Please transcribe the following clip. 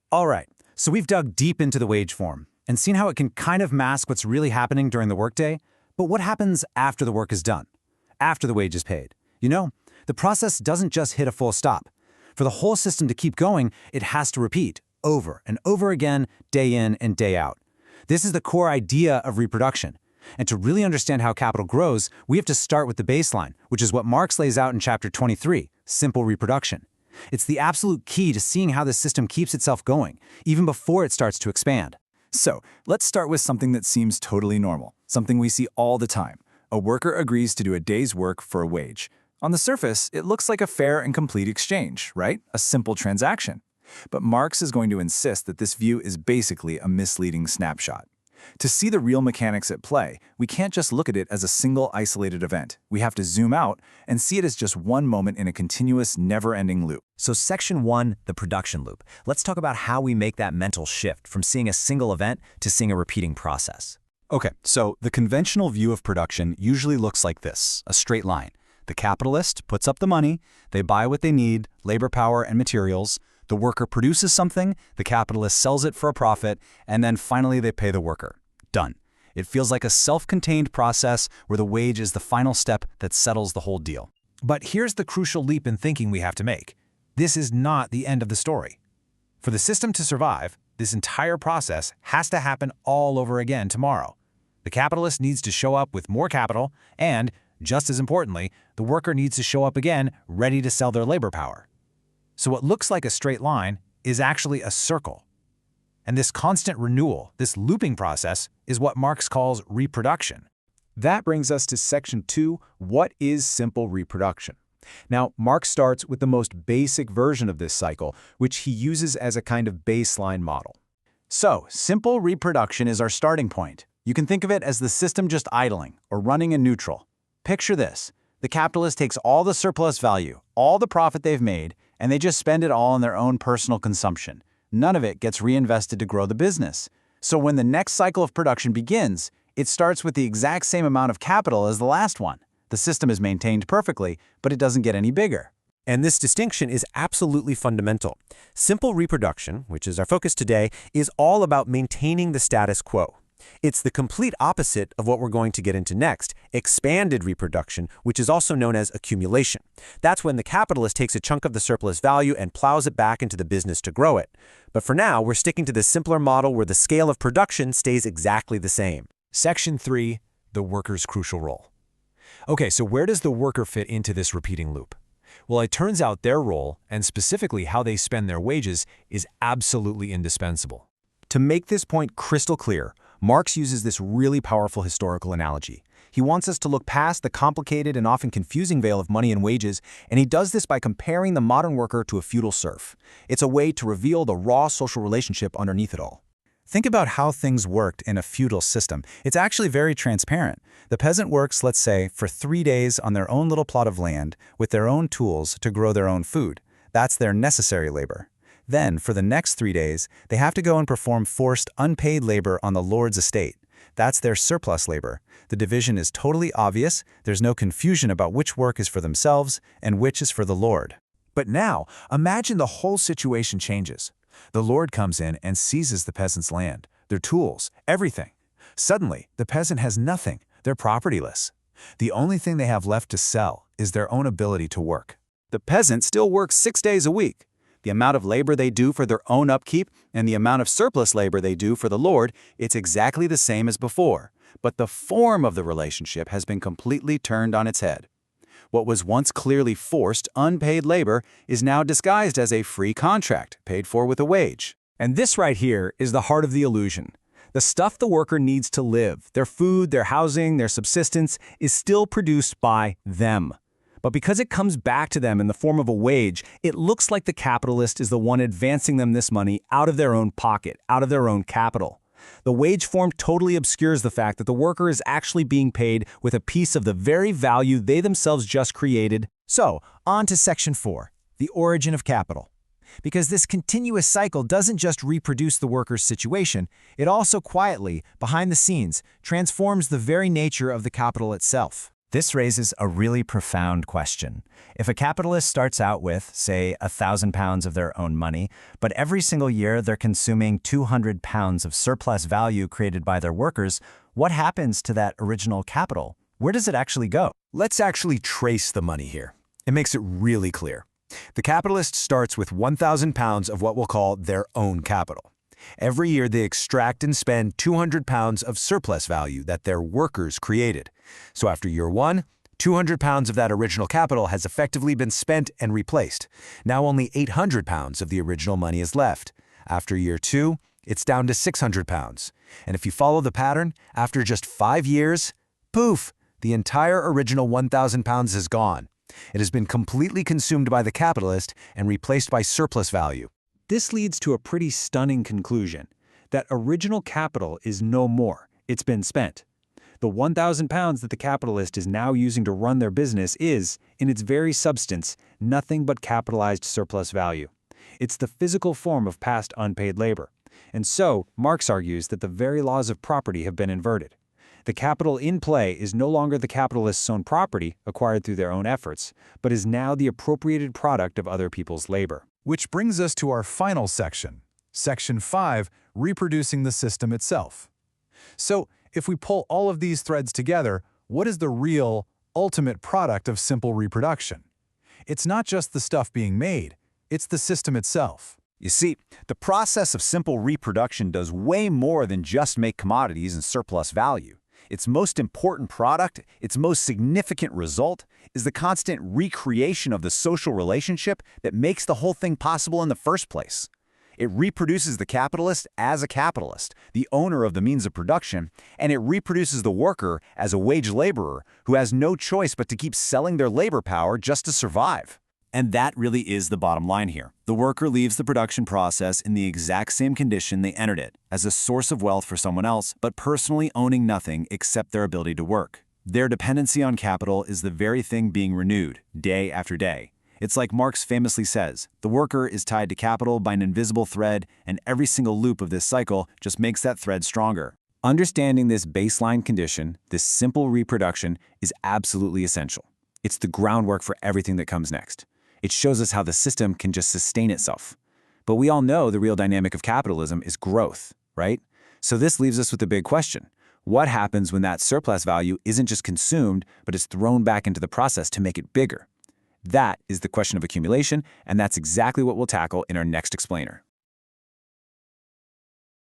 All right, so we've dug deep into the wage form and seen how it can kind of mask what's really happening during the workday. But what happens after the work is done? After the wage is paid? The process doesn't just hit a full stop. For the whole system to keep going, it has to repeat over and over again, day in and day out. This is the core idea of reproduction. And to really understand how capital grows, we have to start with the baseline, which is what Marx lays out in chapter 23, simple reproduction. It's the absolute key to seeing how the system keeps itself going, even before it starts to expand. So, let's start with something that seems totally normal, something we see all the time. A worker agrees to do a day's work for a wage. On the surface, it looks like a fair and complete exchange, right? A simple transaction. But Marx is going to insist that this view is basically a misleading snapshot. To see the real mechanics at play, we can't just look at it as a single isolated event. We have to zoom out and see it as just one moment in a continuous, never-ending loop. So section 1, the production loop. Let's talk about how we make that mental shift from seeing a single event to seeing a repeating process. Okay, so the conventional view of production usually looks like this, a straight line. The capitalist puts up the money, they buy what they need, labor power and materials. The worker produces something, the capitalist sells it for a profit, and then finally they pay the worker. Done. It feels like a self-contained process where the wage is the final step that settles the whole deal. But here's the crucial leap in thinking we have to make. This is not the end of the story. For the system to survive, this entire process has to happen all over again tomorrow. The capitalist needs to show up with more capital, and, just as importantly, the worker needs to show up again ready to sell their labor power. So what looks like a straight line is actually a circle. And this constant renewal, this looping process, is what Marx calls reproduction. That brings us to section 2, what is simple reproduction? Now, Marx starts with the most basic version of this cycle, which he uses as a kind of baseline model. So, simple reproduction is our starting point. You can think of it as the system just idling or running in neutral. Picture this. The capitalist takes all the surplus value, all the profit they've made, and they just spend it all on their own personal consumption. None of it gets reinvested to grow the business. So when the next cycle of production begins, it starts with the exact same amount of capital as the last one. The system is maintained perfectly, but it doesn't get any bigger. And this distinction is absolutely fundamental. Simple reproduction, which is our focus today, is all about maintaining the status quo. It's the complete opposite of what we're going to get into next, expanded reproduction, which is also known as accumulation. That's when the capitalist takes a chunk of the surplus value and plows it back into the business to grow it. But for now, we're sticking to the simpler model where the scale of production stays exactly the same. Section 3, the worker's crucial role. Okay, so where does the worker fit into this repeating loop? Well, it turns out their role, and specifically how they spend their wages, is absolutely indispensable. To make this point crystal clear, Marx uses this really powerful historical analogy. He wants us to look past the complicated and often confusing veil of money and wages, and he does this by comparing the modern worker to a feudal serf. It's a way to reveal the raw social relationship underneath it all. Think about how things worked in a feudal system. It's actually very transparent. The peasant works, let's say, for 3 days on their own little plot of land with their own tools to grow their own food. That's their necessary labor. Then, for the next 3 days, they have to go and perform forced, unpaid labor on the lord's estate. That's their surplus labor. The division is totally obvious. There's no confusion about which work is for themselves and which is for the lord. But now, imagine the whole situation changes. The lord comes in and seizes the peasant's land, their tools, everything. Suddenly, the peasant has nothing. They're propertyless. The only thing they have left to sell is their own ability to work. The peasant still works 6 days a week. The amount of labor they do for their own upkeep and the amount of surplus labor they do for the lord, it's exactly the same as before. But the form of the relationship has been completely turned on its head. What was once clearly forced, unpaid labor is now disguised as a free contract, paid for with a wage. And this right here is the heart of the illusion. The stuff the worker needs to live, their food, their housing, their subsistence, is still produced by them. But because it comes back to them in the form of a wage, it looks like the capitalist is the one advancing them this money out of their own pocket, out of their own capital. The wage form totally obscures the fact that the worker is actually being paid with a piece of the very value they themselves just created. So, on to section 4, the origin of capital. Because this continuous cycle doesn't just reproduce the worker's situation, it also quietly, behind the scenes, transforms the very nature of the capital itself. This raises a really profound question. If a capitalist starts out with, say, 1,000 pounds of their own money, but every single year they're consuming 200 pounds of surplus value created by their workers, what happens to that original capital? Where does it actually go? Let's actually trace the money here. It makes it really clear. The capitalist starts with 1,000 pounds of what we'll call their own capital. Every year they extract and spend 200 pounds of surplus value that their workers created. So after year 1, 200 pounds of that original capital has effectively been spent and replaced. Now only 800 pounds of the original money is left. After year 2, it's down to 600 pounds. And if you follow the pattern, after just 5 years, poof, the entire original 1,000 pounds is gone. It has been completely consumed by the capitalist and replaced by surplus value. This leads to a pretty stunning conclusion, that original capital is no more. It's been spent. The 1,000 pounds that the capitalist is now using to run their business is, in its very substance, nothing but capitalized surplus value. It's the physical form of past unpaid labor. And so, Marx argues that the very laws of property have been inverted. The capital in play is no longer the capitalist's own property, acquired through their own efforts, but is now the appropriated product of other people's labor. Which brings us to our final section, Section 5, Reproducing the System Itself. So, if we pull all of these threads together, what is the real, ultimate product of simple reproduction? It's not just the stuff being made, it's the system itself. You see, the process of simple reproduction does way more than just make commodities and surplus value. Its most important product, its most significant result, is the constant recreation of the social relationship that makes the whole thing possible in the first place. It reproduces the capitalist as a capitalist, the owner of the means of production, and it reproduces the worker as a wage laborer who has no choice but to keep selling their labor power just to survive. And that really is the bottom line here. The worker leaves the production process in the exact same condition they entered it, as a source of wealth for someone else, but personally owning nothing except their ability to work. Their dependency on capital is the very thing being renewed, day after day. It's like Marx famously says, the worker is tied to capital by an invisible thread, and every single loop of this cycle just makes that thread stronger. Understanding this baseline condition, this simple reproduction, is absolutely essential. It's the groundwork for everything that comes next. It shows us how the system can just sustain itself. But we all know the real dynamic of capitalism is growth, right? So this leaves us with the big question. What happens when that surplus value isn't just consumed, but is thrown back into the process to make it bigger? That is the question of accumulation, and that's exactly what we'll tackle in our next explainer.